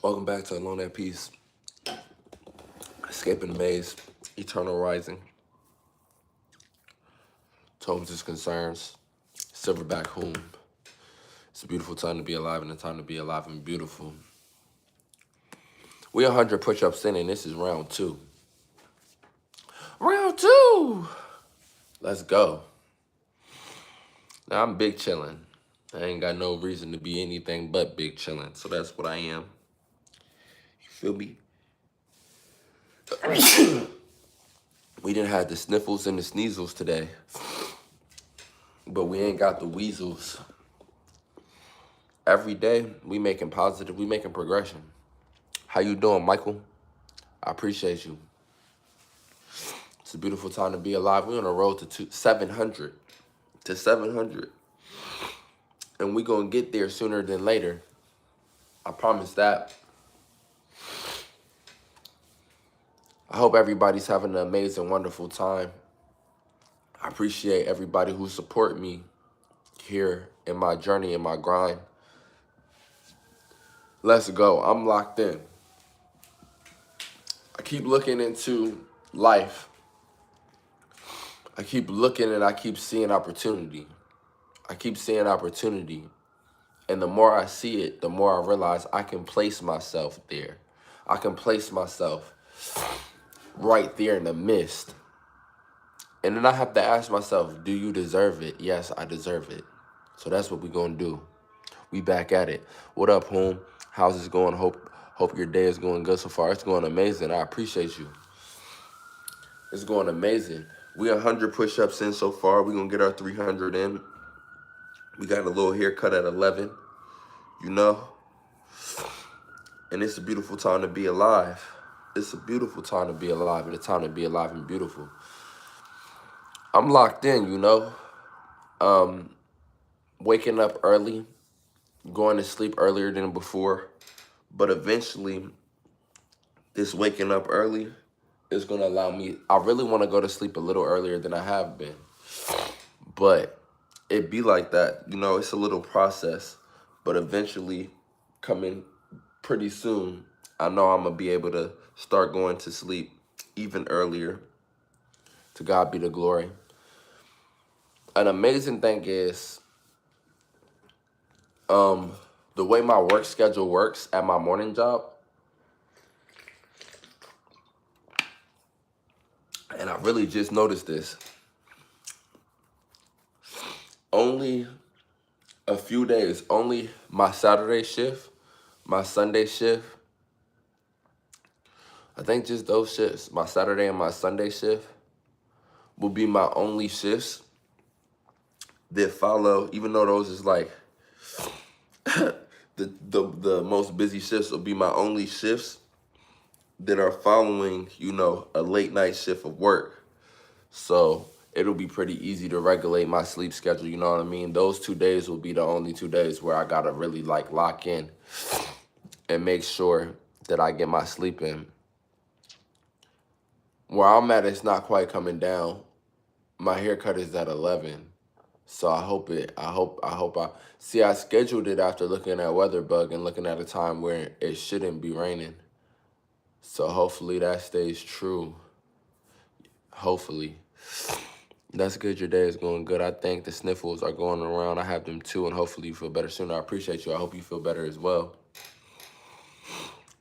Welcome back to Alone at Peace, Escaping the Maze, Eternal Rising, Tomes' Concerns, Silverback Home. It's a beautiful time to be alive and a time to be alive and beautiful. We 100 push-ups in and this is round 2. Round 2! Let's go. Now I'm big chillin'. I ain't got no reason to be anything but big chillin', so that's what I am. You feel me? We didn't have the sniffles and the sneezels today, but we ain't got the weasels. Every day, we making progression. How you doing, Michael? I appreciate you. It's a beautiful time to be alive. We're on a road to 700. To 700. And we gonna get there sooner than later. I promise that. I hope everybody's having an amazing, wonderful time. I appreciate everybody who support me here in my journey, in my grind. Let's go. I'm locked in. I keep looking into life. I keep looking and I keep seeing opportunity. I keep seeing opportunity. And the more I see it, the more I realize I can place myself there. I can place myself right there in the midst. And then I have to ask myself, do you deserve it? Yes, I deserve it. So that's what we're going to do. We back at it. What up, home? How's it going? Hope your day is going good so far. It's going amazing. I appreciate you. It's going amazing. We 100 push-ups in so far. We're going to get our 300 in. We got a little haircut at 11, you know? And it's a beautiful time to be alive. It's a beautiful time to be alive. It's a time to be alive and beautiful. I'm locked in, you know? Waking up early, going to sleep earlier than before. But eventually, this waking up early is going to allow me, I really want to go to sleep a little earlier than I have been. But it be like that, you know, it's a little process. But eventually, coming pretty soon, I know I'm going to be able to start going to sleep even earlier. To God be the glory. An amazing thing is, the way my work schedule works at my morning job, and I really just noticed this, only a few days, only my Saturday shift, my Sunday shift, I think just those shifts, my Saturday and my Sunday shift, will be my only shifts that follow, even though those is like the most busy shifts will be my only shifts that are following, you know, a late night shift of work. So it'll be pretty easy to regulate my sleep schedule, you know what I mean? Those 2 days will be the only 2 days where I gotta really like lock in and make sure that I get my sleep in. Where I'm at, it's not quite coming down. My haircut is at 11. So I see, I scheduled it after looking at WeatherBug and looking at a time where it shouldn't be raining. So hopefully that stays true. Hopefully. That's good. Your day is going good. I think the sniffles are going around. I have them too, and hopefully you feel better soon. I appreciate you. I hope you feel better as well.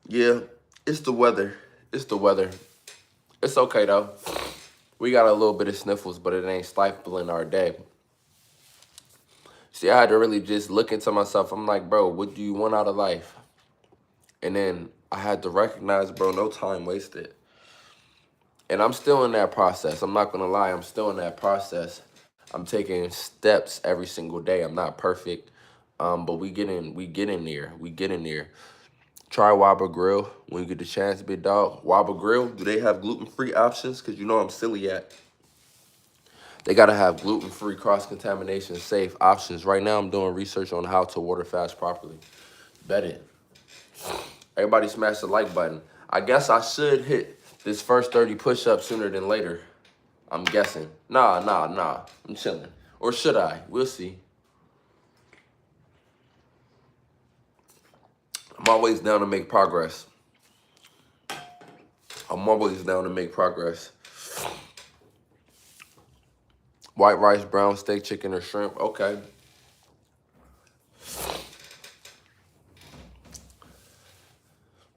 Yeah, it's the weather. It's the weather. It's okay, though. We got a little bit of sniffles, but it ain't stifling our day. See, I had to really just look into myself. I'm like, bro, what do you want out of life? And then I had to recognize, bro, no time wasted. And I'm still in that process. I'm not going to lie. I'm still in that process. I'm taking steps every single day. I'm not perfect, but we get in there. We get in there. Try Whopper Grill when you get the chance, big dog. Whopper Grill, do they have gluten-free options? Because you know I'm celiac. They got to have gluten-free, cross-contamination, safe options. Right now, I'm doing research on how to water fast properly. Bet it. Everybody smash the like button. I guess I should hit this first 30 push-ups sooner than later. I'm guessing. Nah. I'm chilling. Or should I? We'll see. I'm always down to make progress. I'm always down to make progress. White rice, brown steak, chicken, or shrimp. Okay.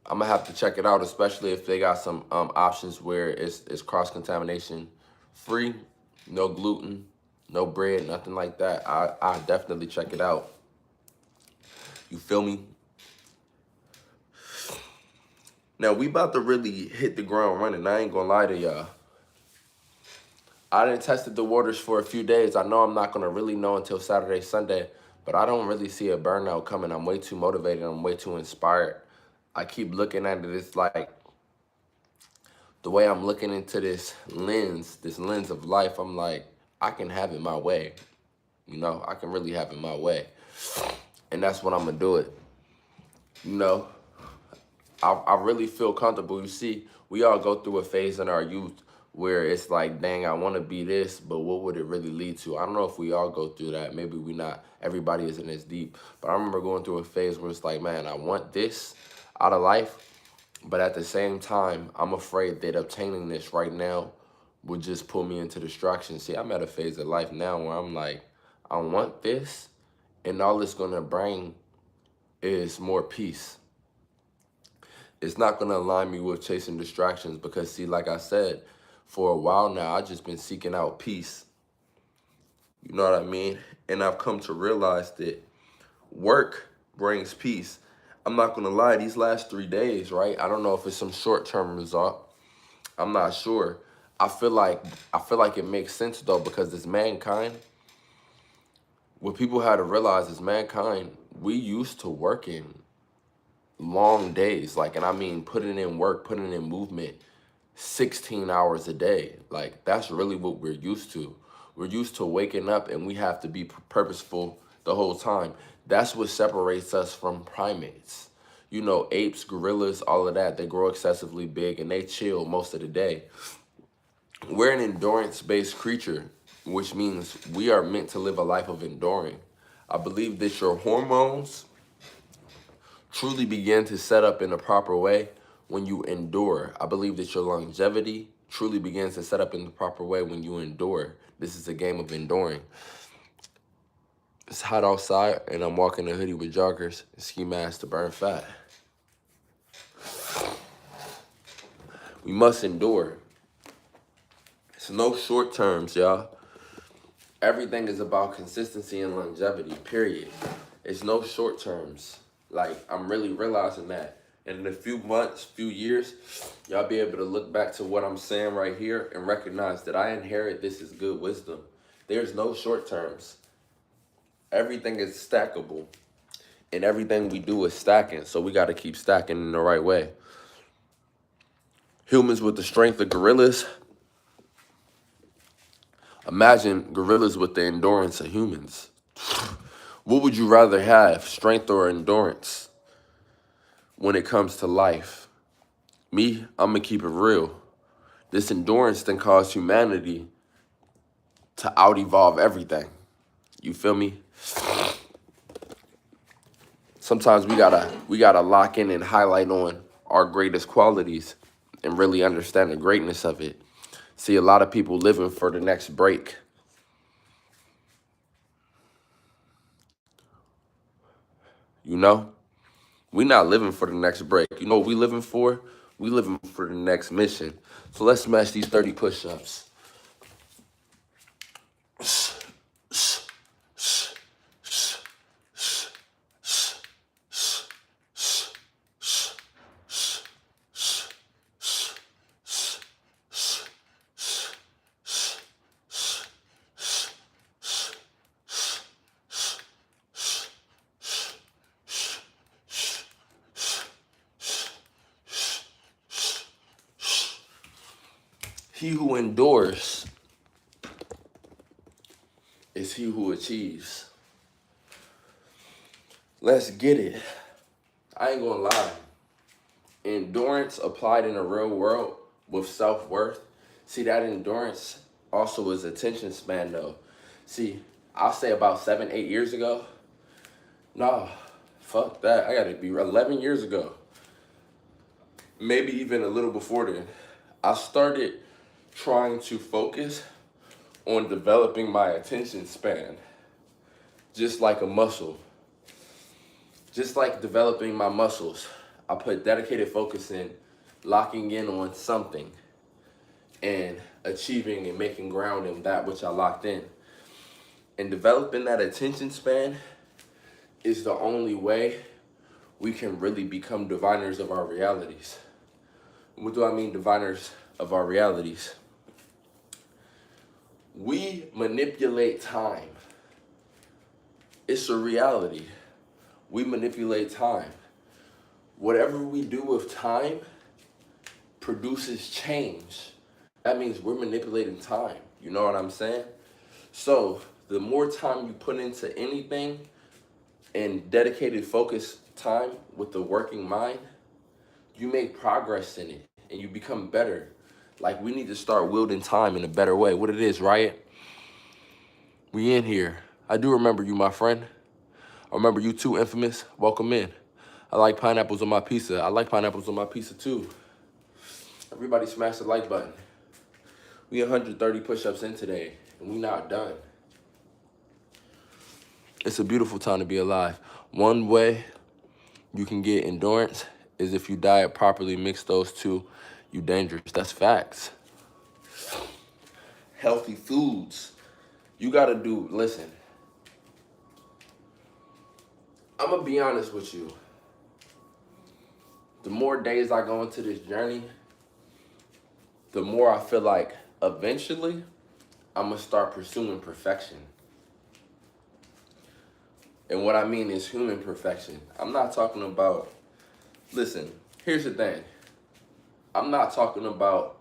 I'm gonna have to check it out, especially if they got some options where it's cross contamination free, no gluten, no bread, nothing like that. I definitely check it out. You feel me? Now we about to really hit the ground running. I ain't gonna lie to y'all. I done tested the waters for a few days. I know I'm not gonna really know until Saturday, Sunday, but I don't really see a burnout coming. I'm way too motivated. I'm way too inspired. I keep looking at it. It's like the way I'm looking into this lens of life. I'm like, I can have it my way. You know, I can really have it my way. And that's what I'm gonna do it. You know, I really feel comfortable. You see, we all go through a phase in our youth where it's like, dang, I want to be this, but what would it really lead to? I don't know if we all go through that. Maybe we not. Everybody isn't as deep. But I remember going through a phase where it's like, man, I want this out of life, but at the same time, I'm afraid that obtaining this right now would just pull me into distraction. See, I'm at a phase of life now where I'm like, I want this, and all it's going to bring is more peace. It's not going to align me with chasing distractions because, see, like I said, for a while now, I've just been seeking out peace. You know what I mean? And I've come to realize that work brings peace. I'm not going to lie, these last 3 days, right? I don't know if it's some short-term result. I'm not sure. I feel like it makes sense, though, because as mankind, what people had to realize is mankind, we used to working long days, like, and I mean putting in work, putting in movement 16 hours a day. Like, that's really what we're used to. We're used to waking up and we have to be purposeful the whole time. That's what separates us from primates. You know, apes, gorillas, all of that, they grow excessively big and they chill most of the day. We're an endurance-based creature, which means we are meant to live a life of enduring. I believe that your hormones truly begin to set up in the proper way when you endure. I believe that your longevity truly begins to set up in the proper way when you endure. This is a game of enduring. It's hot outside and I'm walking a hoodie with joggers and ski masks to burn fat. We must endure. It's no short terms, y'all. Everything is about consistency and longevity, period. It's no short terms. Like, I'm really realizing that. And in a few months, few years, y'all be able to look back to what I'm saying right here and recognize that I inherit this as good wisdom. There's no short terms. Everything is stackable. And everything we do is stacking. So we got to keep stacking in the right way. Humans with the strength of gorillas. Imagine gorillas with the endurance of humans. What would you rather have, strength or endurance, when it comes to life? Me, I'm going to keep it real. This endurance then caused humanity to out-evolve everything. You feel me? Sometimes we gotta lock in and highlight on our greatest qualities and really understand the greatness of it. See, a lot of people living for the next break. You know? We not living for the next break. You know what we living for? We living for the next mission. So let's smash these 30 push-ups. He who endures is he who achieves. Let's get it. I ain't gonna lie. Endurance applied in the real world with self-worth. See, that endurance also is attention span, though. See, I'll say about 7, 8 years ago, no, fuck that. I gotta be 11 years ago. Maybe even a little before then. I started trying to focus on developing my attention span. Just like a muscle. Just like developing my muscles. I put dedicated focus in locking in on something and achieving and making ground in that which I locked in. And developing that attention span is the only way we can really become diviners of our realities. What do I mean, diviners of our realities? We manipulate time. It's a reality. We manipulate time. Whatever we do with time produces change. That means we're manipulating time. You know what I'm saying? So the more time you put into anything and dedicated focus time with the working mind, you make progress in it and you become better. Like, we need to start wielding time in a better way. What it is, Riot? We in here. I do remember you, my friend. I remember you too, Infamous. Welcome in. I like pineapples on my pizza. I like pineapples on my pizza too. Everybody smash the like button. We 130 push-ups in today, and we not done. It's a beautiful time to be alive. One way you can get endurance is if you diet properly, mix those two, you dangerous. That's facts. Healthy foods. You gotta do, listen. I'm gonna be honest with you. The more days I go into this journey, the more I feel like eventually I'm gonna start pursuing perfection. And what I mean is human perfection. I'm not talking about, listen, here's the thing. I'm not talking about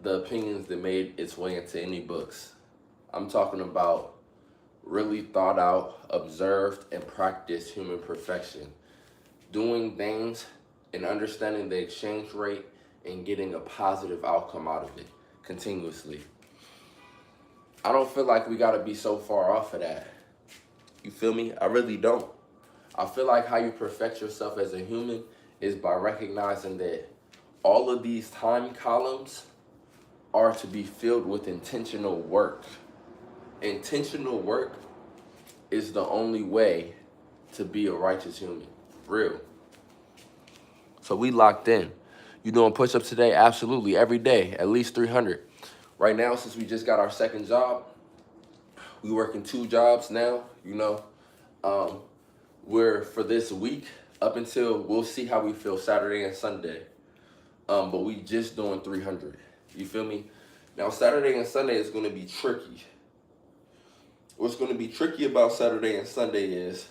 the opinions that made its way into any books. I'm talking about really thought out, observed, and practiced human perfection. Doing things and understanding the exchange rate and getting a positive outcome out of it continuously. I don't feel like we gotta be so far off of that. You feel me? I really don't. I feel like how you perfect yourself as a human is by recognizing that all of these time columns are to be filled with intentional work. Intentional work is the only way to be a righteous human. Real. So we locked in. You doing push-ups today? Absolutely. Every day, at least 300. Right now, since we just got our second job, we working 2 jobs now, you know. We're for this week up until we'll see how we feel Saturday and Sunday. But we just doing 300. You feel me? Now Saturday and Sunday is going to be tricky. What's going to be tricky about Saturday and Sunday is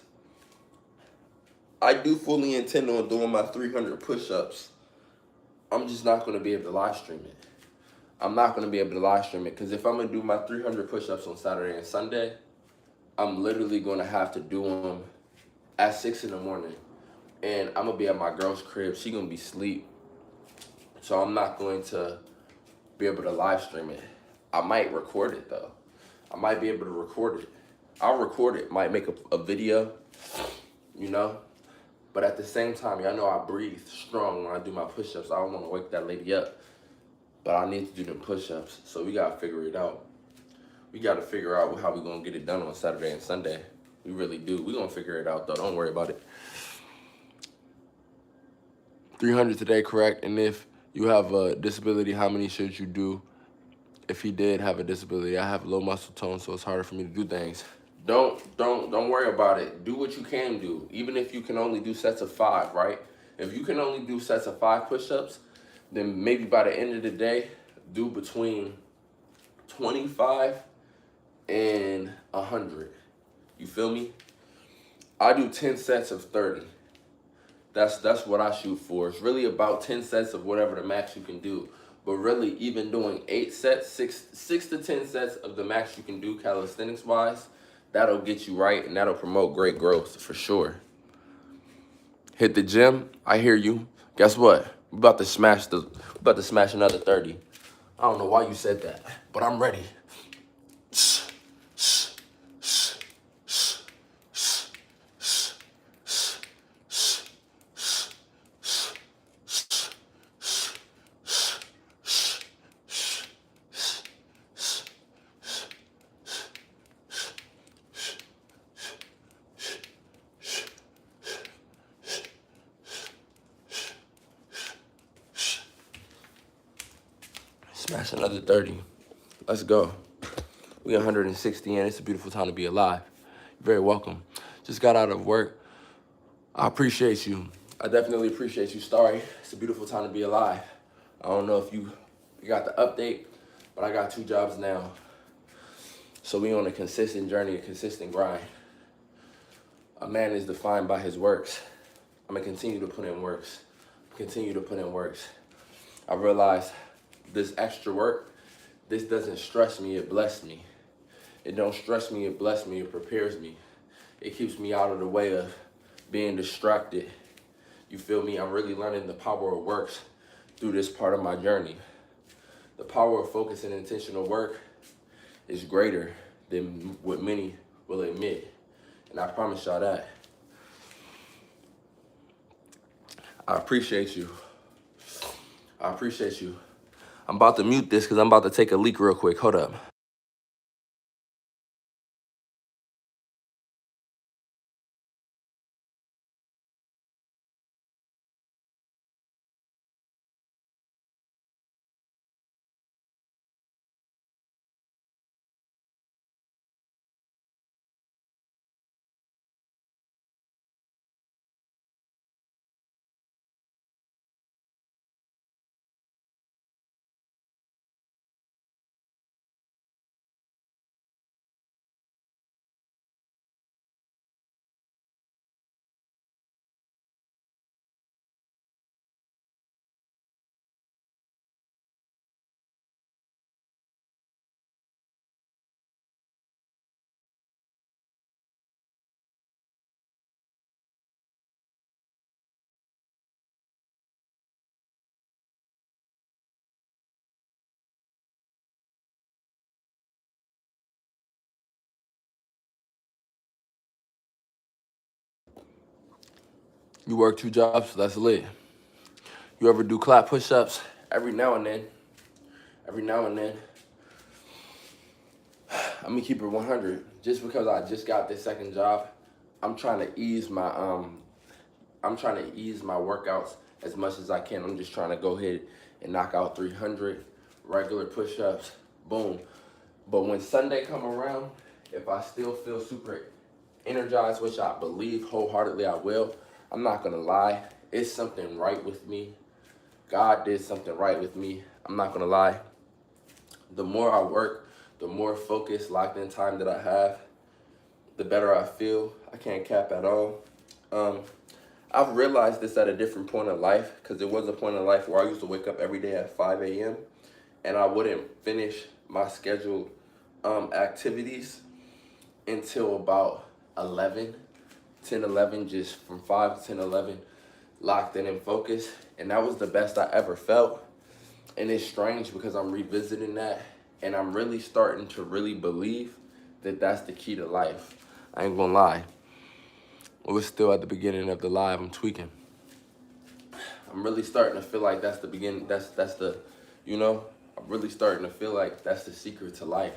I do fully intend on doing my 300 push-ups. I'm just not going to be able to live stream it. I'm not going to be able to live stream it because if I'm going to do my 300 push-ups on Saturday and Sunday, I'm literally going to have to do them at 6 in the morning. And I'm going to be at my girl's crib. She's going to be asleep. So I'm not going to be able to live stream it. I might record it though. I might be able to record it. I'll record it, might make a video, you know? But at the same time, y'all know I breathe strong when I do my push-ups. I don't want to wake that lady up. But I need to do them push-ups, so we got to figure it out. We got to figure out how we're going to get it done on Saturday and Sunday. We really do. We're going to figure it out, though. Don't worry about it. 300 today, correct? And if you have a disability, how many should you do? If he did have a disability, I have low muscle tone, so it's harder for me to do things. Don't worry about it. Do what you can do. Even if you can only do sets of 5, right? If you can only do sets of 5 push-ups, then maybe by the end of the day, do between 25 and 100. You feel me? I do 10 sets of 30. That's what I shoot for. It's really about 10 sets of whatever the max you can do. But really, even doing 8 sets, 6 to 10 sets of the max you can do calisthenics-wise, that'll get you right and that'll promote great growth for sure. Hit the gym. I hear you. Guess what? We're about to smash another 30. I don't know why you said that, but I'm ready. That's another 30. Let's go. We 160 in. It's a beautiful time to be alive. You're very welcome. Just got out of work. I appreciate you. I definitely appreciate you, Starry. It's a beautiful time to be alive. I don't know if you got the update, but I got 2 jobs now. So we on a consistent journey, a consistent grind. A man is defined by his works. I'm gonna continue to put in works. Continue to put in works. I realized this extra work, this doesn't stress me, it blesses me. It don't stress me, it blesses me, it prepares me. It keeps me out of the way of being distracted. You feel me? I'm really learning the power of works through this part of my journey. The power of focus and intentional work is greater than what many will admit. And I promise y'all that. I appreciate you. I appreciate you. I'm about to mute this because I'm about to take a leak real quick. Hold up. You work 2 jobs, that's lit. You ever do clap push-ups? Every now and then. Every now and then. I'm gonna keep it 100. Just because I just got this second job, I'm trying to ease my workouts as much as I can. I'm just trying to go ahead and knock out 300 regular push-ups. Boom. But when Sunday come around, if I still feel super energized, which I believe wholeheartedly I will, I'm not gonna lie, it's something right with me. God did something right with me. I'm not gonna lie. The more I work, the more focused, locked in time that I have, the better I feel. I can't cap at all. I've realized this at a different point in life, because there was a point in life where I used to wake up every day at 5 a.m. and I wouldn't finish my scheduled activities until about 11, 10, 11, just from 5 to 10, 11, locked in and focused. And that was the best I ever felt. And it's strange because I'm revisiting that and I'm really starting to really believe that that's the key to life. I ain't gonna lie. We're still at the beginning of the live. I'm tweaking. I'm really starting to feel like that's the beginning. That's the, you know, I'm really starting to feel like that's the secret to life.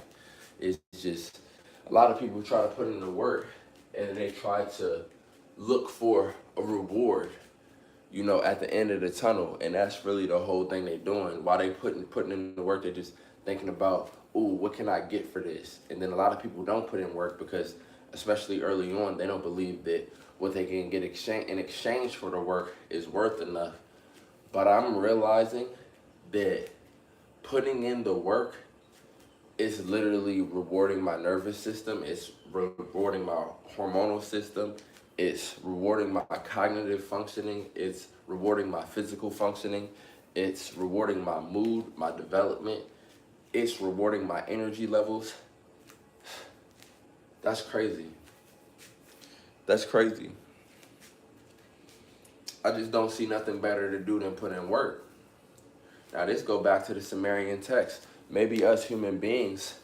It's just a lot of people try to put in the work and they try to look for a reward, you know, at the end of the tunnel. And that's really the whole thing they're doing. While they putting in the work, they're just thinking about, ooh, what can I get for this? And then a lot of people don't put in work because, especially early on, they don't believe that what they can get in exchange for the work is worth enough. But I'm realizing that putting in the work is literally rewarding my nervous system. It's rewarding my hormonal system. It's rewarding my cognitive functioning. It's rewarding my physical functioning. It's rewarding my mood, my development. It's rewarding my energy levels. That's crazy. That's crazy. I just don't see nothing better to do than put in work. Now this go back to the Sumerian text. Maybe us human beings,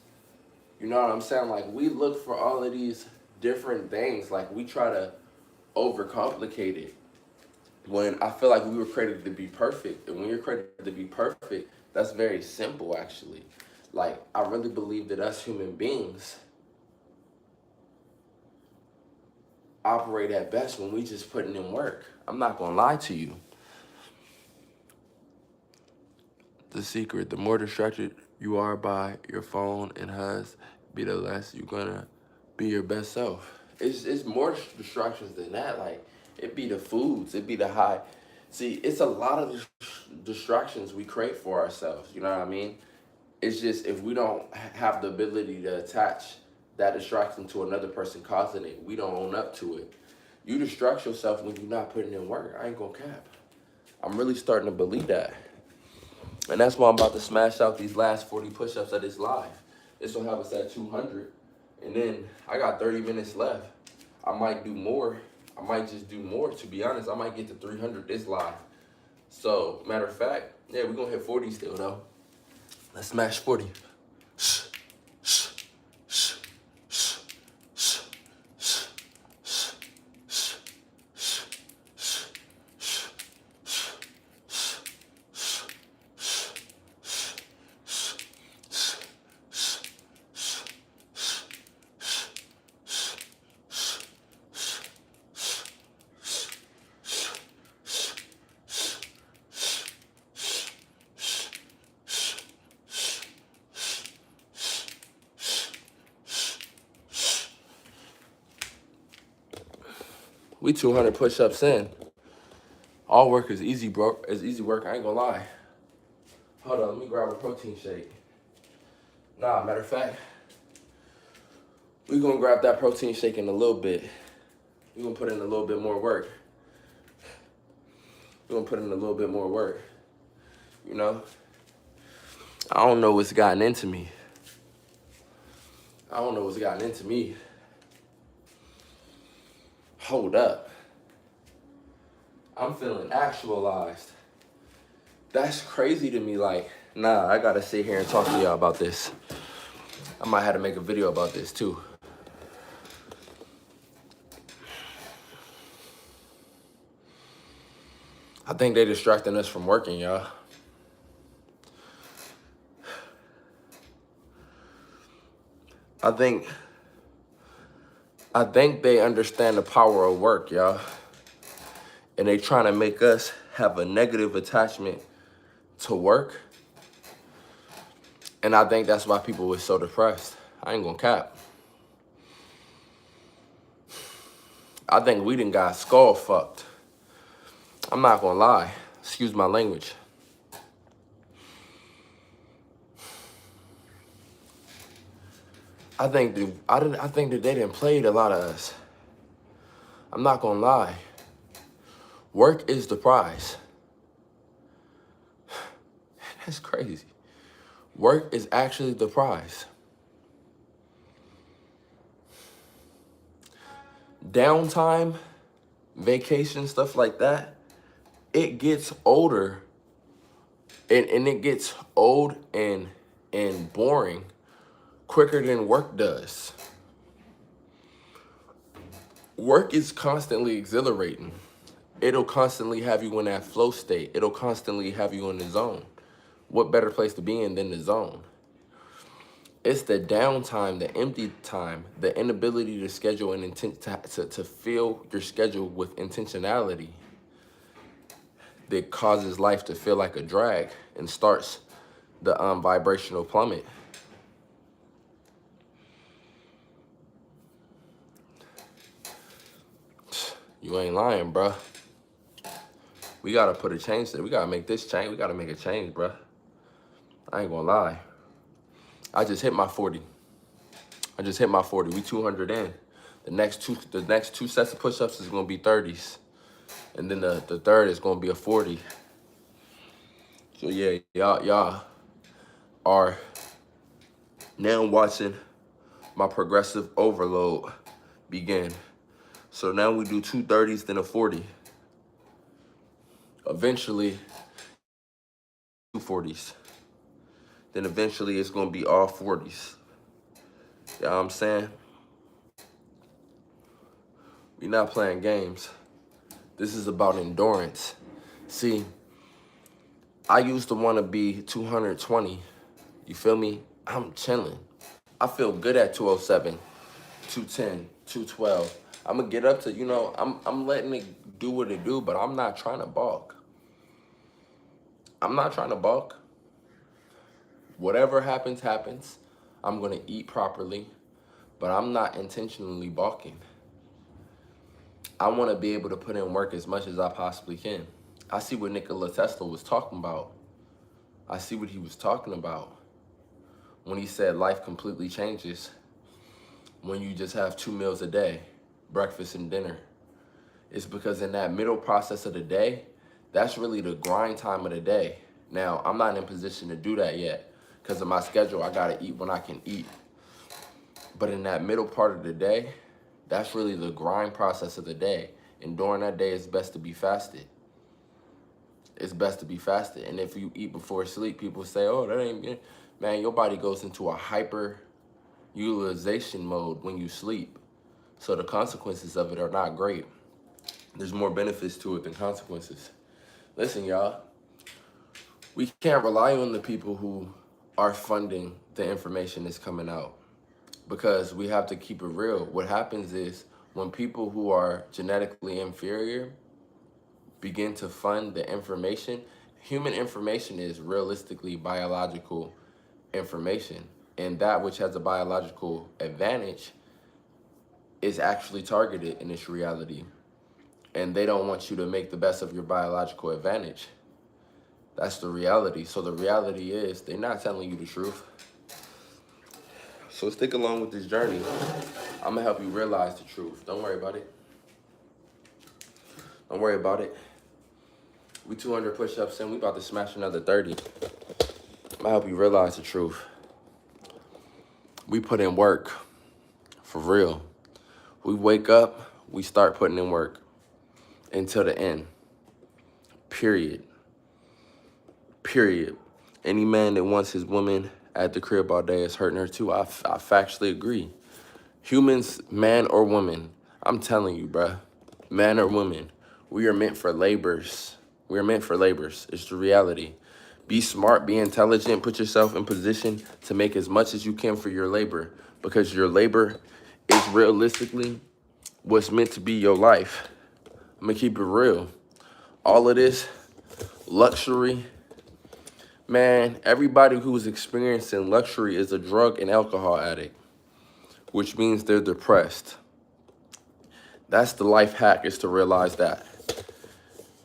you know what I'm saying? Like we look for all of these different things. Like we try to overcomplicate it. When I feel like we were created to be perfect. And when you're created to be perfect, that's very simple actually. Like I really believe that us human beings operate at best when we just putting in work. I'm not gonna lie to you. the secret. The more distracted you are by your phone and hus, be the less you're gonna be your best self. It's more distractions than that. Like, it be the foods, it be the high. See, it's a lot of distractions we create for ourselves. You know what I mean? It's just if we don't have the ability to attach that distraction to another person causing it, we don't own up to it. You distract yourself when you're not putting in work. I ain't gonna cap. I'm really starting to believe that. And that's why I'm about to smash out these last 40 push-ups of this live. This will have us at 200. And then I got 30 minutes left. I might do more. I might just do more, to be honest. I might get to 300 this live. So, matter of fact, yeah, we're gonna hit 40 still, though. Let's smash 40. We 200 push-ups in. All work is easy, bro. It's easy work, I ain't gonna lie. Hold on, let me grab a protein shake. Nah, matter of fact, we gonna grab that protein shake in a little bit. We gonna put in a little bit more work. We gonna put in a little bit more work. You know? I don't know what's gotten into me. I don't know what's gotten into me. Hold up. I'm feeling actualized. That's crazy to me. Like, nah, I gotta sit here and talk to y'all about this. I might have to make a video about this too. I think they distracting us from working, y'all. I think they understand the power of work, y'all. And they trying to make us have a negative attachment to work. And I think that's why people were so depressed. I ain't gonna cap. I think we done got skull fucked. I'm not gonna lie. Excuse my language. I think that they done played a lot of us. I'm not gonna lie. Work is the prize. That's crazy. Work is actually the prize. Downtime, vacation, stuff like that, it gets older and it gets old and boring quicker than work does. Work is constantly exhilarating. It'll constantly have you in that flow state. It'll constantly have you in the zone. What better place to be in than the zone? It's the downtime, the empty time, the inability to schedule and to fill your schedule with intentionality that causes life to feel like a drag and starts the vibrational plummet. You ain't lying, bruh. We gotta put a change there. We gotta make this change. We gotta make a change, bruh. I ain't gonna lie. I just hit my 40. I just hit my 40. We 200 in. The next two sets of push-ups is gonna be 30s. And then the third is gonna be a 40. So yeah, y'all are now watching my progressive overload begin. So now we do 2 30s, then a 40. Eventually, 2 40s. Then eventually it's gonna be all 40s. You know what I'm saying? We're not playing games. This is about endurance. See, I used to want to be 220. You feel me? I'm chilling. I feel good at 207, 210, 212. I'm gonna get up to, you know, I'm letting it do what it do, but I'm not trying to bulk. I'm not trying to bulk. Whatever happens, happens. I'm going to eat properly, but I'm not intentionally balking. I want to be able to put in work as much as I possibly can. I see what Nikola Tesla was talking about. I see what he was talking about when he said life completely changes when you just have 2 meals a day, breakfast and dinner. It's because in that middle process of the day, that's really the grind time of the day. Now, I'm not in a position to do that yet because of my schedule. I gotta eat when I can eat. But in that middle part of the day, that's really the grind process of the day. And during that day, it's best to be fasted. It's best to be fasted. And if you eat before sleep, people say, oh, that ain't, man, your body goes into a hyper utilization mode when you sleep. So the consequences of it are not great. There's more benefits to it than consequences. Listen, y'all, we can't rely on the people who are funding the information that's coming out because we have to keep it real. What happens is when people who are genetically inferior begin to fund the information, human information is realistically biological information. And that which has a biological advantage is actually targeted in its reality. And they don't want you to make the best of your biological advantage. That's the reality. So the reality is they're not telling you the truth. So stick along with this journey. I'm gonna help you realize the truth. Don't worry about it. Don't worry about it. We 200 push-ups in, we about to smash another 30. I'm gonna help you realize the truth. We put in work, for real. We wake up, we start putting in work until the end, period. Period. Any man that wants his woman at the crib all day is hurting her too. I factually agree. Humans, man or woman, I'm telling you, bruh, man or woman, we are meant for labors. We are meant for labors. It's the reality. Be smart, be intelligent, put yourself in position to make as much as you can for your labor because your labor is realistically what's meant to be your life. I'm gonna keep it real. All of this luxury, man, everybody who's experiencing luxury is a drug and alcohol addict, which means they're depressed. That's the life hack, is to realize that.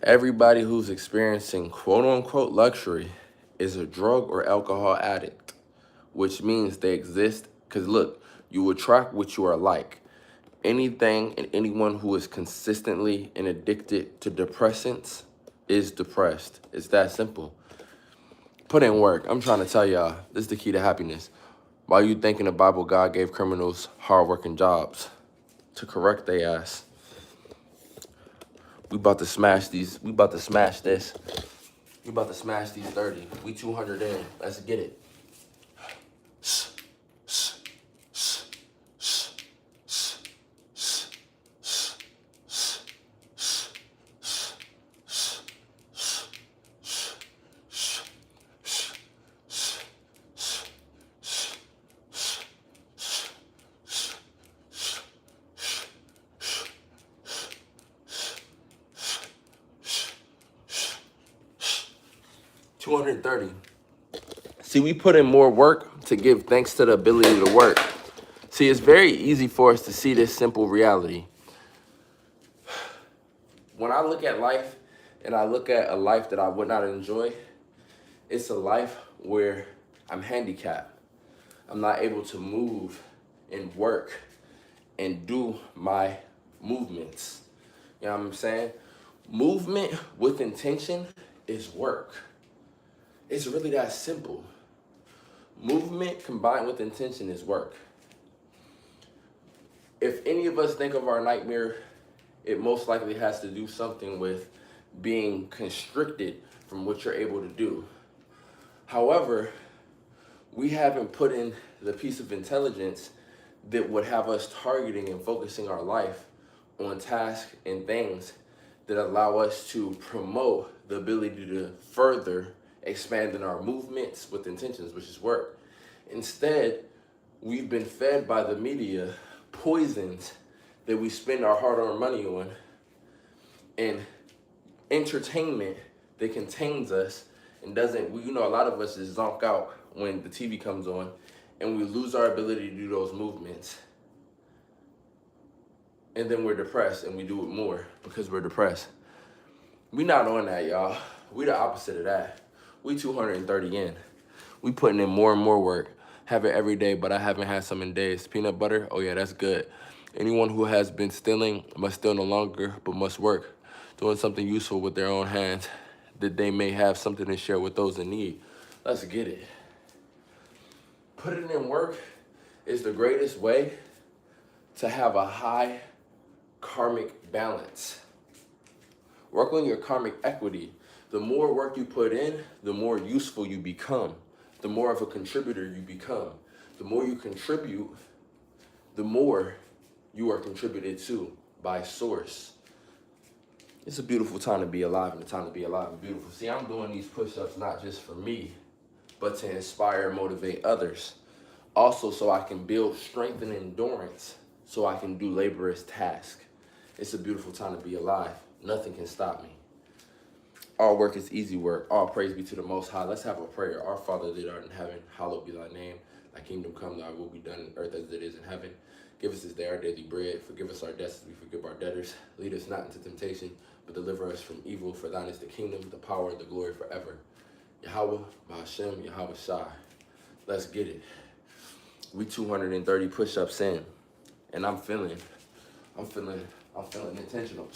Everybody who's experiencing quote unquote luxury is a drug or alcohol addict, which means they exist. Because look, you attract what you are like. Anything and anyone who is consistently and addicted to depressants is depressed. It's that simple. Put in work. I'm trying to tell y'all, this is the key to happiness. While you think in the Bible, God gave criminals hard-working jobs to correct their ass. We about to smash these. We about to smash this. We about to smash these 30. We 200 in. Let's get it. $230. See, we put in more work to give thanks to the ability to work. See, it's very easy for us to see this simple reality. When I look at life and I look at a life that I would not enjoy, it's a life where I'm handicapped. I'm not able to move and work and do my movements. You know what I'm saying? Movement with intention is work. It's really that simple. Movement combined with intention is work. If any of us think of our nightmare, it most likely has to do something with being constricted from what you're able to do. However, we haven't put in the piece of intelligence that would have us targeting and focusing our life on tasks and things that allow us to promote the ability to further expand in our movements with intentions, which is work. Instead, we've been fed by the media poisons that we spend our hard-earned money on and entertainment that contains us and doesn't, you know, a lot of us just zonk out when the TV comes on, and we lose our ability to do those movements. And then we're depressed and we do it more because we're depressed. We not on that, y'all. We the opposite of that. We 230 in. We putting in more and more work. Have it every day, but I haven't had some in days. Peanut butter, oh yeah, that's good. Anyone who has been stealing must steal no longer, but must work, doing something useful with their own hands, that they may have something to share with those in need. Let's get it. Putting in work is the greatest way to have a high karmic balance. Work on your karmic equity. The more work you put in, the more useful you become. The more of a contributor you become. The more you contribute, the more you are contributed to by source. It's a beautiful time to be alive, and the time to be alive is beautiful. See, I'm doing these push-ups not just for me, but to inspire and motivate others. Also, so I can build strength and endurance, so I can do laborious tasks. It's a beautiful time to be alive. Nothing can stop me. All work is easy work. All praise be to the Most High. Let's have a prayer. Our Father that art in heaven, hallowed be thy name. Thy kingdom come, thy will be done in earth as it is in heaven. Give us this day our daily bread. Forgive us our debts as we forgive our debtors. Lead us not into temptation, but deliver us from evil. For thine is the kingdom, the power, and the glory forever. Yahweh, Ba'ashem, Yahweh Shai. Let's get it. We 230 push-ups in, and I'm feeling intentional. I'm feeling intentional.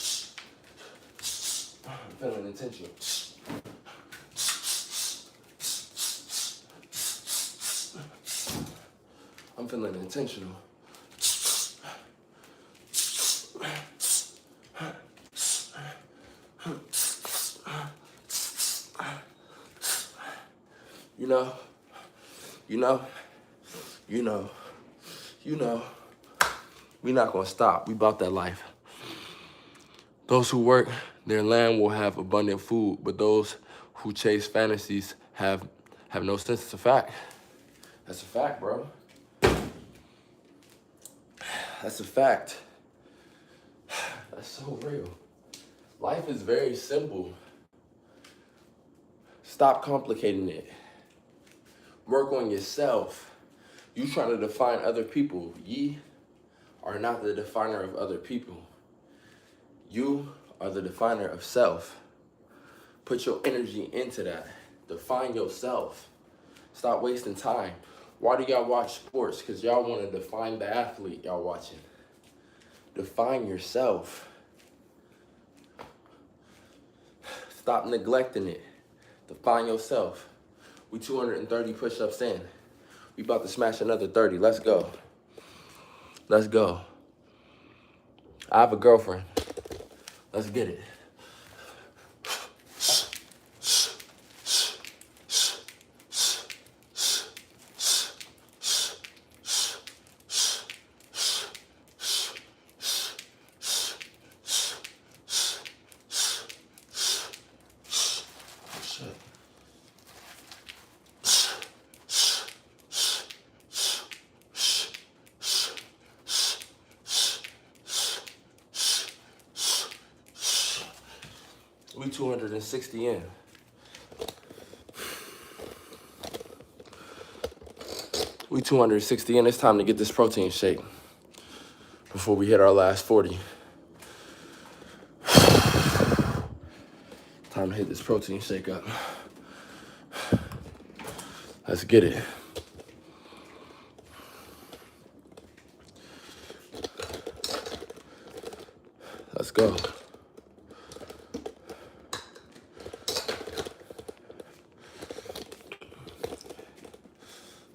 I'm feeling intentional. You know, we not gonna stop. We about that life. Those who work their land will have abundant food, but those who chase fantasies have no sense. It's a fact. That's a fact, bro. That's a fact. That's so real. Life is very simple. Stop complicating it. Work on yourself. You trying to define other people. Ye are not the definer of other people. You are the definer of self. Put your energy into that. Define yourself. Stop wasting time. Why do y'all watch sports? Because y'all want to define the athlete y'all watching. Define yourself. Stop neglecting it. Define yourself. We 230 push-ups in. We about to smash another 30. Let's go. Let's go. I have a girlfriend. Let's get it. We 260 in. We 260 in. It's time to get this protein shake before we hit our last 40. Time to hit this protein shake up. Let's get it. Let's go.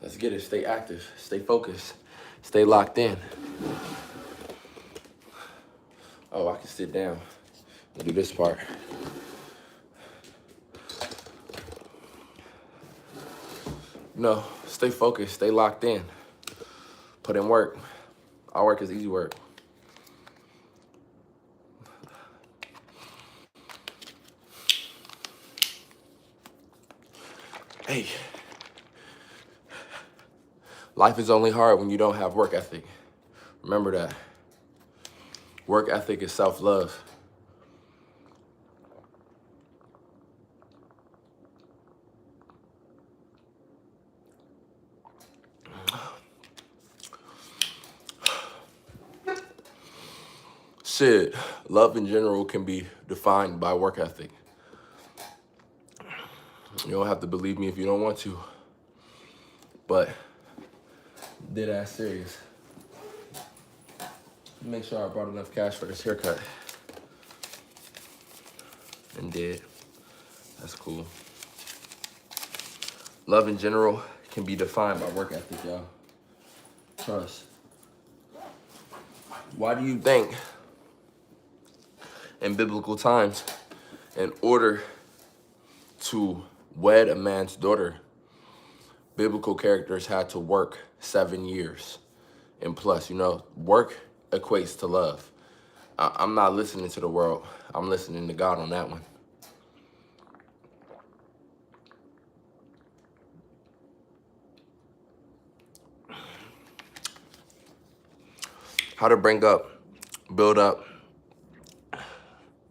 Let's get it. Stay active. Stay focused. Stay locked in. Oh, I can sit down and do this part. No, stay focused. Stay locked in. Put in work. Our work is easy work. Hey. Life is only hard when you don't have work ethic. Remember that. Work ethic is self-love. Shit, love in general can be defined by work ethic. You don't have to believe me if you don't want to. But dead ass serious. Make sure I brought enough cash for this haircut. And did. That's cool. Love in general can be defined by work ethic, y'all. Trust. Why do you think in biblical times, in order to wed a man's daughter, biblical characters had to work 7 years and plus? You know, work equates to love. I'm not listening to the world. I'm listening to God on that one. How to bring up, build up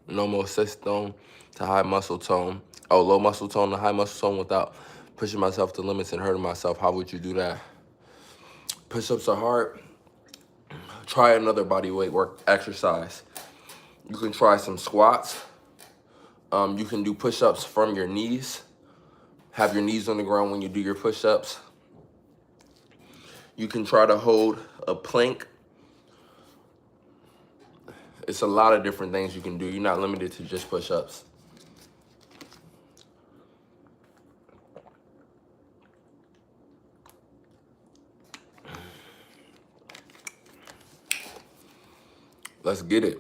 normal system to high muscle tone. Oh, low muscle tone to high muscle tone without pushing myself to limits and hurting myself. How would you do that? Push-ups are hard. Try another body weight work exercise. You can try some squats. You can do push-ups from your knees. Have your knees on the ground when you do your push-ups. You can try to hold a plank. It's a lot of different things you can do. You're not limited to just push-ups. Let's get it.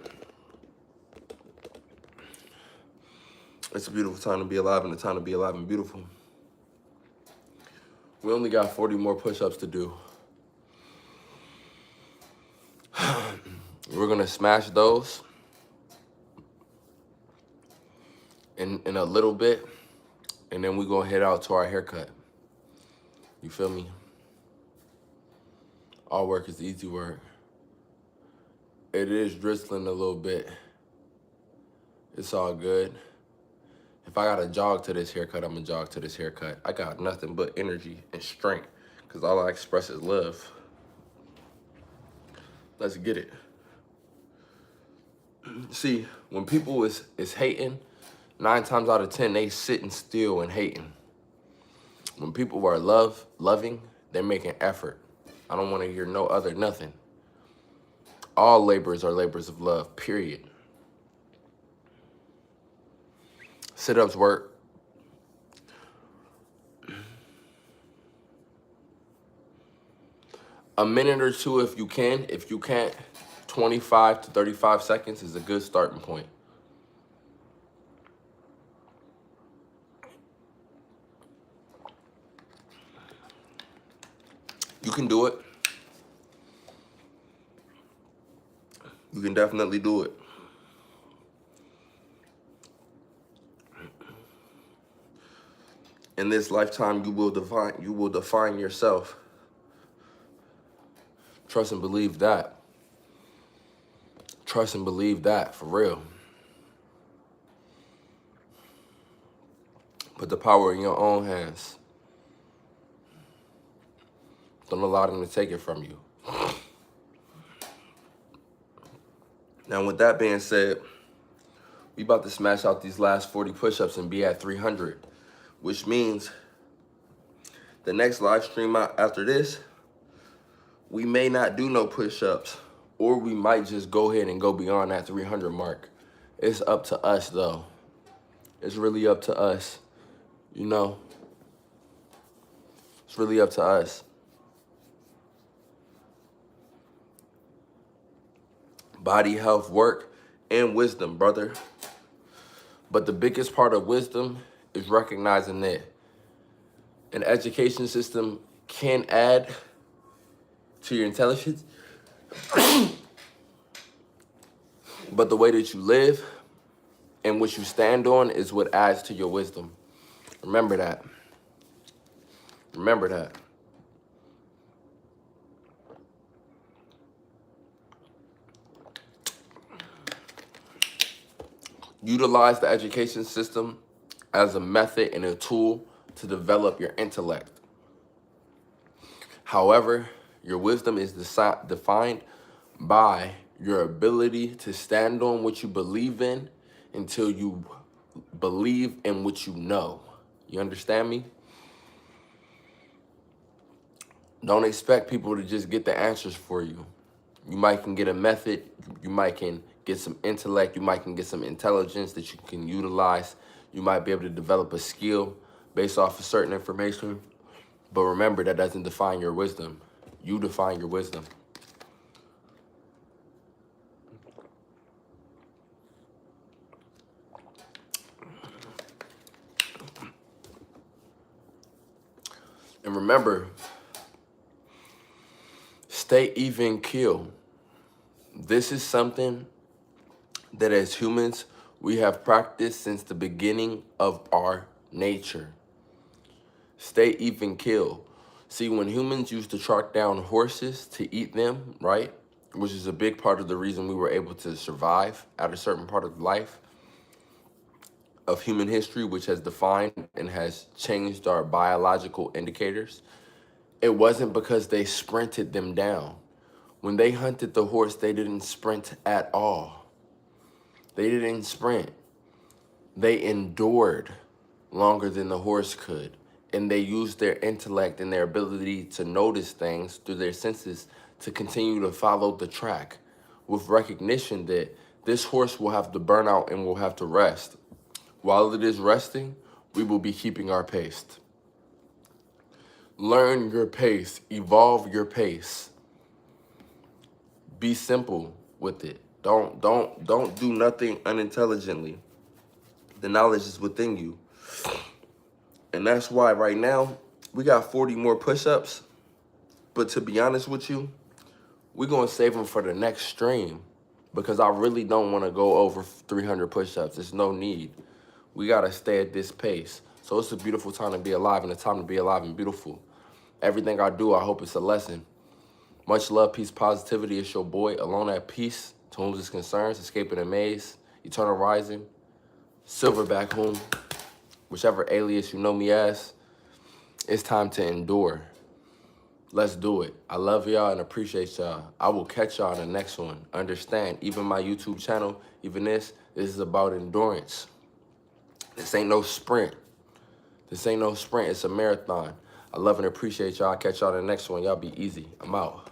It's a beautiful time to be alive, and a time to be alive and beautiful. We only got 40 more push-ups to do. We're gonna smash those in a little bit, and then we're gonna head out to our haircut. You feel me? All work is easy work. It is drizzling a little bit. It's all good. If I gotta jog to this haircut, I'm gonna jog to this haircut. I got nothing but energy and strength, because all I express is love. Let's get it. See, when people is hating, 9 times out of 10, they sitting still and hating. When people are loving, they're making effort. I don't want to hear no other nothing. All labors are labors of love, period. Sit-ups work. A minute or two if you can. If you can't, 25 to 35 seconds is a good starting point. You can do it. You can definitely do it. In this lifetime, you will define yourself. Trust and believe that. Trust and believe that, for real. Put the power in your own hands. Don't allow them to take it from you. Now, with that being said, we about to smash out these last 40 push-ups and be at 300, which means the next live stream after this, we may not do no push-ups, or we might just go ahead and go beyond that 300 mark. It's up to us, though. It's really up to us, you know? It's really up to us. Body, health, work, and wisdom, brother. But the biggest part of wisdom is recognizing that an education system can add to your intelligence, but the way that you live and what you stand on is what adds to your wisdom. Remember that. Remember that. Utilize the education system as a method and a tool to develop your intellect. However, your wisdom is defined by your ability to stand on what you believe in until you believe in what you know. You understand me? Don't expect people to just get the answers for you. You might can get a method, you might can get some intellect, you might can get some intelligence that you can utilize. You might be able to develop a skill based off of certain information. But remember, that doesn't define your wisdom. You define your wisdom. And remember, stay even keel. This is something that as humans, we have practiced since the beginning of our nature. Stay even keel. See, when humans used to track down horses to eat them, right? Which is a big part of the reason we were able to survive at a certain part of life of human history, which has defined and has changed our biological indicators. It wasn't because they sprinted them down. When they hunted the horse, they didn't sprint at all. They didn't sprint. They endured longer than the horse could. And they used their intellect and their ability to notice things through their senses to continue to follow the track with recognition that this horse will have to burn out and will have to rest. While it is resting, we will be keeping our pace. Learn your pace, evolve your pace. Be simple with it. Don't do nothing unintelligently. The knowledge is within you. And that's why right now we got 40 more push-ups. But to be honest with you, we're going to save them for the next stream because I really don't want to go over 300 push-ups. There's no need. We got to stay at this pace. So it's a beautiful time to be alive and a time to be alive and beautiful. Everything I do, I hope it's a lesson. Much love, peace, positivity. It's your boy, Alone at Peace, to whom is concerns, escaping a maze, eternal rising, silverback whom, whichever alias you know me as. It's time to endure. Let's do it. I love y'all and appreciate y'all. I will catch y'all in the next one. Understand, even my YouTube channel, even this is about endurance. This ain't no sprint. This ain't no sprint. It's a marathon. I love and appreciate y'all. Catch y'all in the next one. Y'all be easy. I'm out.